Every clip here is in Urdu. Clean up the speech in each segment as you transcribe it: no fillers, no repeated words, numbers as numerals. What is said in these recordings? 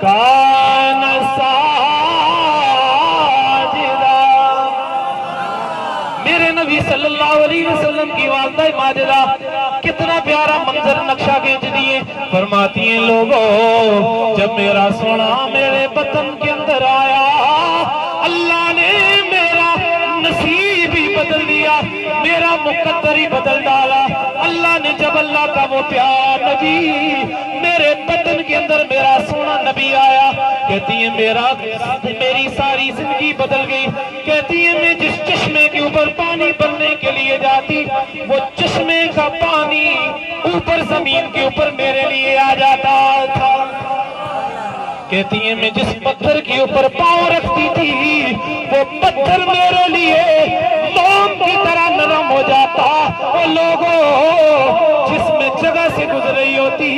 کان ساجدہ۔ میرے نبی صلی اللہ علیہ وسلم کی والدہ ماجدہ کتنا پیارا منظر نقشہ کھینچ دیے، فرماتی ہیں لوگوں جب میرا سونا میرے بطن کے اندر آیا اللہ نے میرا نصیب ہی بدل دیا، میرا مقدر ہی بدل ڈالا۔ اللہ نے جب اللہ کا وہ پیار نبی میرے بدن کے اندر میرا سونا نبی آیا، کہتی ہیں میری ساری زندگی بدل گئی۔ کہتی ہیں میں جس چشمے کے اوپر پانی بننے کے لیے جاتی وہ چشمے کا پانی اوپر زمین کے اوپر میرے لیے آ جاتا تھا۔ کہتی ہیں میں جس پتھر کے اوپر پاؤں رکھتی تھی وہ پتھر میرے لیے موم کی طرح نرم ہو جاتا۔ وہ لوگوں جس میں جگہ سے گزر رہی ہوتی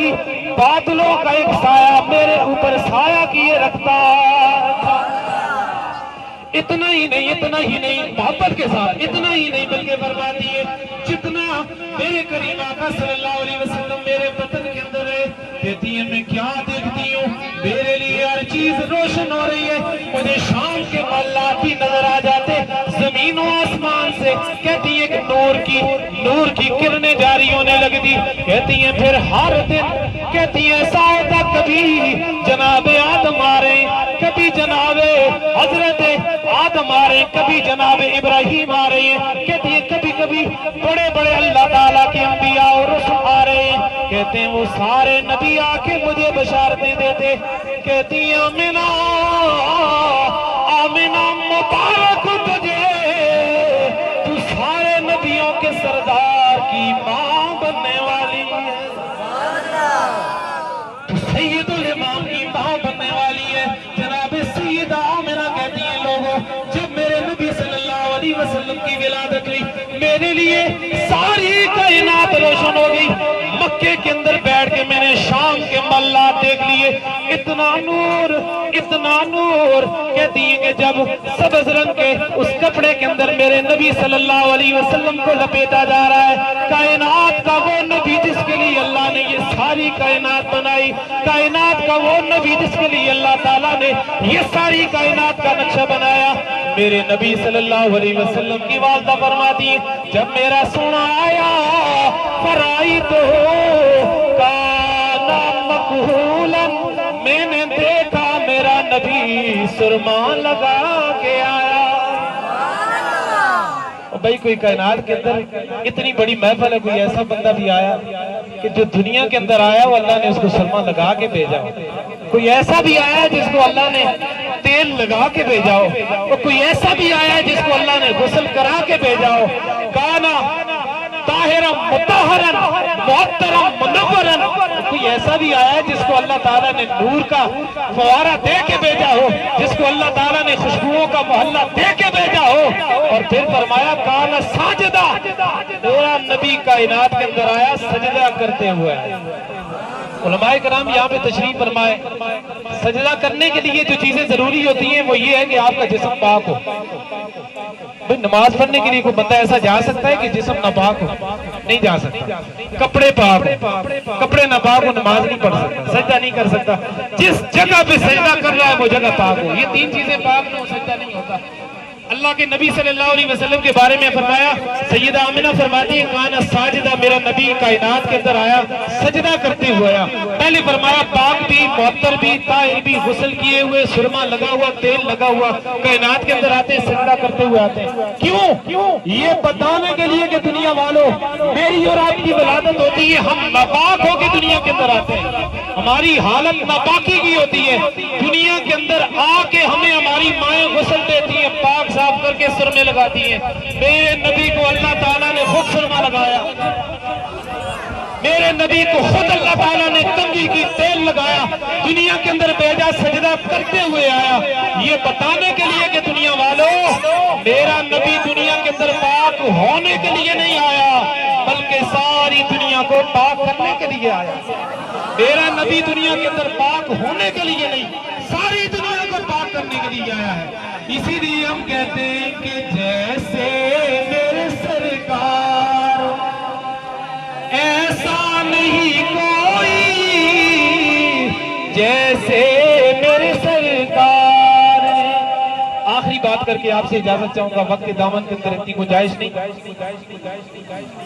بادلوں کا ایک سایہ میرے اوپر سایہ کیے رکھتا تھا۔ اتنا ہی نہیں محبت کے ساتھ اتنا ہی نہیں بلکہ فرماتی ہے جتنا میرے کریم آقا صلی اللہ علیہ وسلم میرے بدن کے اندر ہے، کہتی ہے میں کیا دیکھتی ہوں میرے لیے ہر چیز روشن ہو رہی ہے، مجھے شام کے محلات بھی نظر آ جاتے زمین و آسمان سے۔ کہتی ہے کہ نور کی کرنیں جاری ہونے لگتی۔ کہتی ہیں پھر ہر دن کہتی ہیں ایسا ہوتا کبھی جناب آدم آ رہے ہیں، کبھی جناب حضرت آدم آ رہے ہیں، کبھی جناب ابراہیم آ رہے ہیں۔ کہتی ہیں کبھی بڑے بڑے اللہ تعالیٰ کے انبیاء اور رسول آ رہے ہیں۔ کہتے ہیں وہ سارے نبی آ کے مجھے بشارتیں دیتے۔ کہتی ہیں آمینہ مبارک تجھے، تو سارے نبیوں کے سردار کی ماں بننے والی ہے، تو سید الامام کی ماں بننے والی ہے۔ جناب سیدہ آمینہ کہتی ہیں لوگوں جب میرے نبی صلی اللہ علیہ وسلم کی ولادت ہوئی میرے لیے ساری کائنات روشن ہو گئی۔ مکے کے اندر بیٹھ کے میں نے شام کے محلات دیکھ لیے، اتنا نور کہتی ہیں کہ جب سبز رنگ کے اس کپڑے کے اندر میرے نبی صلی اللہ علیہ وسلم کو لپیٹا جا رہا ہے، کائنات کا وہ نبی جس کے لیے اللہ نے یہ ساری کائنات بنائی، کائنات کا وہ نبی جس کے لیے اللہ تعالیٰ نے یہ ساری کائنات کا نقشہ بنایا، میرے نبی صلی اللہ علیہ وسلم کی والدہ فرماتی ہیں جب میرا سونا آیا فرائی تو کانا مقہولا، میں نے دیکھا میرا نبی سرما لگا کے آیا۔ بھائی کوئی کائنات کے اندر اتنی بڑی محفل ہے، کوئی ایسا بندہ بھی آیا کہ جو دنیا کے اندر آیا وہ اللہ نے اس کو سرما لگا کے بھیجا ہو، کوئی ایسا بھی آیا جس کو اللہ نے تیل لگا کے بھیجا ہو، اور کوئی ایسا بھی آیا جس کو اللہ نے غسل کرا کے بھیجا ہو، کانا طاہرا مطہرا محترم منورا، کوئی ایسا بھی آیا ہے جس کو اللہ تعالیٰ نے نور کا فوارہ دے کے بھیجا ہو، جس کو اللہ تعالیٰ نے خوشبوؤں کا محلہ دے کے بھیجا ہو، اور پھر فرمایا کانا ساجدہ، میرا نبی کائنات کے اندر آیا سجدہ کرتے ہوئے۔ علماء کرام یہاں پہ تشریف فرمائے، سجدہ کرنے کے لیے جو چیزیں ضروری ہوتی ہیں وہ یہ ہے کہ آپ کا جسم پاک ہو۔ نماز پڑھنے کے لیے کوئی بندہ ایسا جا سکتا ہے کہ جسم ناپاک ہو؟ نہیں جا سکتا۔ کپڑے پاک ہو، کپڑے ناپاک ہو نماز نہیں پڑھ سکتا، سجدہ نہیں کر سکتا۔ جس جگہ پہ سجدہ کر رہا ہے وہ جگہ پاک ہو، یہ تین چیزیں پاک نہ ہو سجدہ نہیں ہوتا۔ اللہ کے نبی صلی اللہ علیہ وسلم کے بارے میں فرمایا، سیدہ آمنہ فرماتی ہے کانا ساجدہ، میرا نبی کائنات کے اندر آیا سجدہ کرتے ہوئے آیا۔ پہلے فرمایا پاک بھی، معطر بھی، طاہر بھی، غسل کیے ہوئے، سرما لگا ہوا، تیل لگا ہوا، کائنات کے اندر آتے سجدہ کرتے ہوئے آتے ہیں۔ کیوں؟ یہ بتانے کے لیے کہ دنیا والوں میری اور آپ کی ولادت ہوتی ہے، ہم ناپاک ہو کے دنیا کے اندر آتے ہیں، ہماری حالت ناپاکی کی ہوتی ہے، دنیا کے اندر آ کے ہمیں ہماری مائیں غسل دیتی ہیں، پاک صاف کر کے سرمے لگاتی ہیں۔ میرے نبی کو اللہ تعالیٰ نے خود سرما لگایا، میرے نبی کو خود اللہ تعالیٰ نے کنگھی کی تیل لگایا، دنیا کے اندر بھیجا، سجدہ کرتے ہوئے آیا، یہ بتانے کے لیے کہ دنیا والوں میرا نبی دنیا کے اندر پاک ہونے کے لیے نہیں آیا بلکہ ساری دنیا کو پاک کرنے کے لیے آیا۔ میرا نبی دنیا کے اندر پاک ہونے کے لیے نہیں، ساری دنیا کو پاک کرنے کے لیے آیا ہے۔ اسی لیے ہم کہتے ہیں کہ جیسے میرے سرکار ایسا نہیں کوئی، جیسے بات کر کے آپ سے اجازت چاہوں گا، وقت کے دامن کے اندر اتنی گنجائش نہیں۔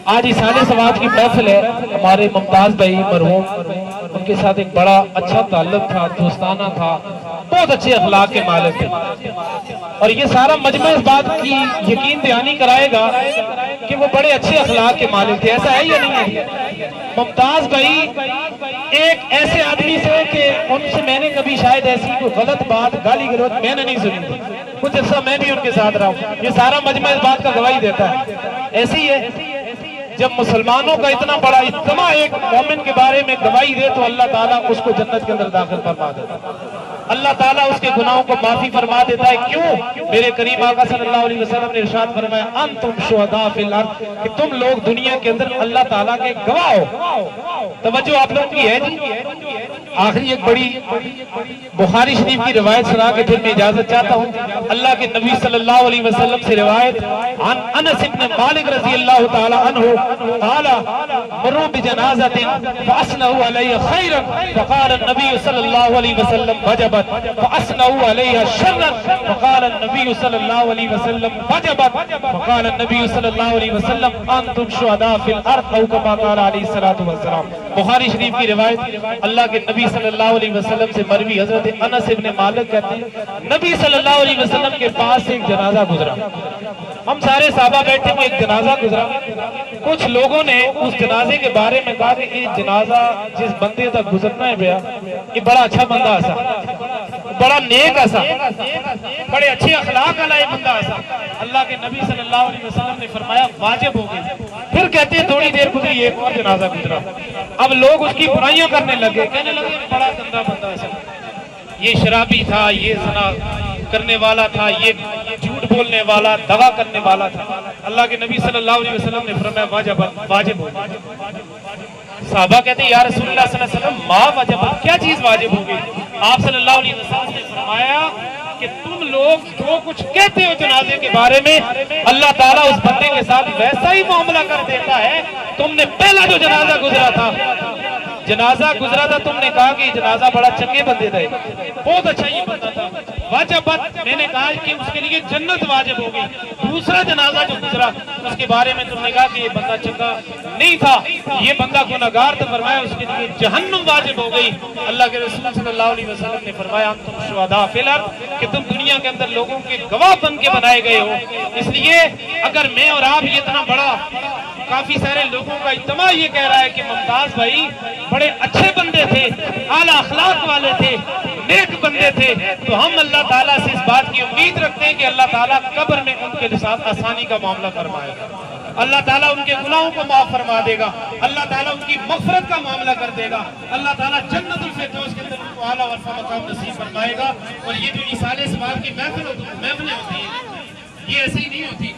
آج اِسالِ ثواب کی محفل ہے، ہمارے ممتاز بھائی مرحوم، ان کے ساتھ ایک بڑا اچھا تعلق تھا، دوستانہ تھا، بہت اچھے اخلاق کے مالک تھے، اور یہ سارا مجمع اس بات کی یقین دہانی کرائے گا کہ وہ بڑے اچھے اخلاق کے مالک تھے۔ ایسا ہے یا نہیں ہے؟ ممتاز بھائی ایک ایسے آدمی سے کہ ان سے میں نے کبھی شاید ایسی کوئی غلط بات، گالی گلوچ میں نے نہیں سنی تھی، کچھ عرصہ میں بھی ان کے ساتھ رہا ہوں، یہ سارا مجمع اس بات کا گواہی دیتا ہے۔ ایسی ہے جب مسلمانوں کا اتنا بڑا اجتماع ایک مومن کے بارے میں گواہی دے تو اللہ تعالیٰ اس کو جنت کے اندر داخل فرما دیتا ہے، اللہ تعالیٰ اس کے گناہوں کو معافی فرما دیتا ہے۔ کیوں؟ میرے کریم آقا صلی اللہ علیہ وسلم نے ارشاد فرمایا انتم شہداء فی الارض، کہ تم لوگ دنیا کے اندر اللہ تعالیٰ کے گواہ ہو۔ توجہ آپ لوگ کی ہے جی۔ آخری ایک بڑی بخاری شریف کی روایت سنا کے پھر میں اجازت چاہتا ہوں۔ اللہ کے نبی صلی اللہ علیہ وسلم سے روایت عن انس بن مالک رضی اللہ تعالی عنہ قال مروا بجنازۃ فاثنوا علیہ خیرا فقال النبی صلی اللہ علیہ وسلم وجبت، فاثنوا علیہ شرا فقال النبی صلی اللہ علیہ وسلم وجبت، فقال النبی صلی اللہ علیہ وسلم انتم شہداء فی الارض او کما قال علیہ الصلوۃ والسلام۔ بخاری شریف کی روایت اللہ کے نبی صلی اللہ علیہ وسلم سے مروی، حضرت انس بن مالک کہتے ہیں نبی صلی اللہ علیہ وسلم کے پاس سے ایک جنازہ گزرا، ہم سارے صحابہ بیٹھے ہوئے، ایک جنازہ گزرا، کچھ لوگوں نے اس جنازے کے بارے میں کہا کہ یہ جنازہ جس بندے تک گزرنا ہے بیا یہ بڑا اچھا بندہ ایسا، بڑا نیک ایسا، بڑے اچھے اخلاق والا یہ بندہ ایسا۔ اللہ کے نبی صلی اللہ علیہ وسلم نے فرمایا واجب ہو گئی۔ پھر کہتے ہیں تھوڑی دیر گزری ایک اور جنازہ گزرا، اب لوگ اس کی برائیاں کرنے لگے، کہنے لگے بڑا گندا بندہ ایسا، یہ شرابی تھا، یہ زنا کرنے والا تھا، یہ جھوٹ بولنے والا، دغا کرنے والا تھا۔ اللہ کے نبی صلی اللہ علیہ وسلم نے فرمایا واجب ہو گئی۔ صحابہ کہتے ہیں یا رسول اللہ صلی اللہ علیہ وسلم ما واجب، کیا چیز واجب ہو گئی؟ آپ صلی اللہ علیہ وسلم نے فرمایا کہ تم لوگ جو کچھ کہتے ہو جنازے کے بارے میں اللہ تعالیٰ اس بندے کے ساتھ ویسا ہی معاملہ کر دیتا ہے۔ تم نے پہلا جو جنازہ گزرا تھا تم نے کہا کہ یہ جنازہ بڑا چنگے بندے تھے، بہت اچھا یہ بندہ تھا، واجبت، میں نے کہا کہ اس کے لیے جنت واجب ہو گئی۔ دوسرا جنازہ جو گزرا اس کے بارے میں تم نے کہا کہ یہ بندہ چنگا نہیں تھا، یہ بندہ گنہگار تھا، فرمایا اس کے لیے جہنم واجب ہو گئی۔ اللہ کے رسول صلی اللہ علیہ وسلم نے فرمایا انتم شہداء فی الارض، کہ تم دنیا کے اندر لوگوں کے گواہ بن کے بنائے گئے ہو۔ اس لیے اگر میں اور آپ یہ اتنا بڑا کافی سارے لوگوں کا اجتماع یہ کہہ رہا ہے کہ ممتاز بھائی بڑے اچھے بندے تھے، اعلیٰ اخلاق والے تھے، نیک بندے تھے، تو ہم اللہ تعالیٰ سے اس بات کی امید رکھتے ہیں کہ اللہ تعالیٰ قبر میں ان کے ساتھ آسانی کا معاملہ فرمائے گا، اللہ تعالیٰ ان کے گناہوں کو معاف فرما دے گا، اللہ تعالیٰ ان کی مغفرت کا معاملہ کر دے گا، اللہ تعالیٰ جنت الفردوس کے اندر ان کو اعلیٰ ورفع مقام نصیب فرمائے گا۔ اور یہ جو اِسالِ ثواب کی محفلیں ہوتی ہیں یہ ایسے ہی نہیں ہوتی،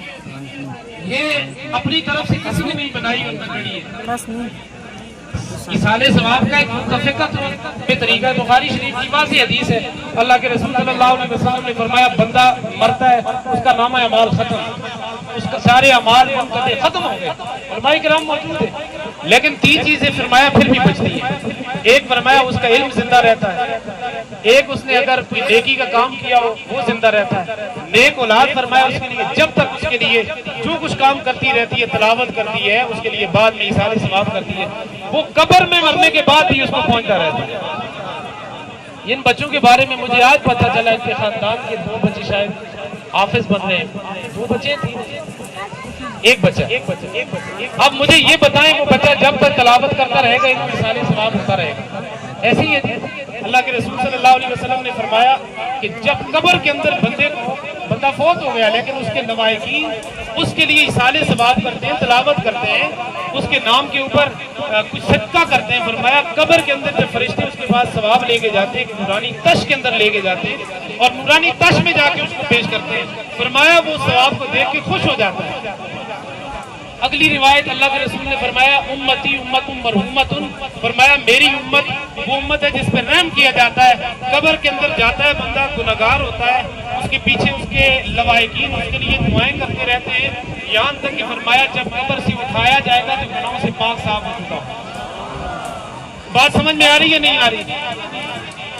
یہ اپنی طرف سے کسی نے نہیں بنائی اور بگڑی ہے۔ اِسالِ ثواب کا ایک متفقہ پہ طریقہ بخاری شریف کی واضح حدیث ہے، اللہ کے رسول صلی اللہ علیہ وسلم نے فرمایا بندہ مرتا ہے اس کا نامہ اعمال ختم، اس کا سارے اعمال منقطع ختم ہو گئے، علماء کرام موجود ہیں، لیکن تین چیزیں فرمایا پھر بھی بچتی ہیں۔ ایک فرمایا اس کا علم زندہ رہتا ہے، ایک اس نے اگر کوئی نیکی کا کام کیا ہو وہ زندہ رہتا ہے، نیک اولاد فرمایا اس کے لیے جب تک اس کے لیے جو کچھ کام کرتی رہتی ہے، تلاوت کرتی ہے، اس کے لیے بعد میں اِسالِ ثواب کرتی ہے، وہ قبر میں مرنے کے بعد بھی اس کو پہنچتا رہتا ہے۔ ان بچوں کے بارے میں مجھے آج پتہ چلا ان کے خاندان کے 2 بچے شاید حافظ بن رہے ہیں، 2 بچے تھے، ایک بچہ۔ اب مجھے یہ بتائیں وہ بچہ جب تک تلاوت کرتا رہے گا ان کو اِسالِ ثواب ہوتا رہے گا، ایسے ہی ہے۔ اللہ کے رسول صلی اللہ علیہ وسلم نے فرمایا کہ جب قبر کے اندر بندہ فوت ہو گیا لیکن اس کے نوائقین اس کے لیے اِسالِ ثواب کرتے ہیں، تلاوت کرتے ہیں، اس کے نام کے اوپر کچھ صدقہ کرتے ہیں، فرمایا قبر کے اندر جب فرشتے اس کے پاس ثواب لے کے جاتے ہیں کہ نورانی تش کے اندر لے کے جاتے ہیں اور نورانی تش میں جا کے اس کو پیش کرتے ہیں، فرمایا وہ ثواب کو دیکھ کے خوش ہو جاتا ہے۔ اگلی روایت اللہ کے رسول نے فرمایا امتی امت مرحومت، فرمایا میری امت وہ امت ہے جس پہ رحم کیا جاتا ہے، قبر کے اندر جاتا ہے بندہ گنہگار ہوتا ہے، اس کے پیچھے اس کے لوائقین اس کے لیے دعائیں کرتے رہتے ہیں، یہاں تک کہ فرمایا جب قبر سے اٹھایا جائے گا تو گناہوں سے پاک صاف ہو چکا ہو۔ بات سمجھ میں آ رہی ہے نہیں آ رہی؟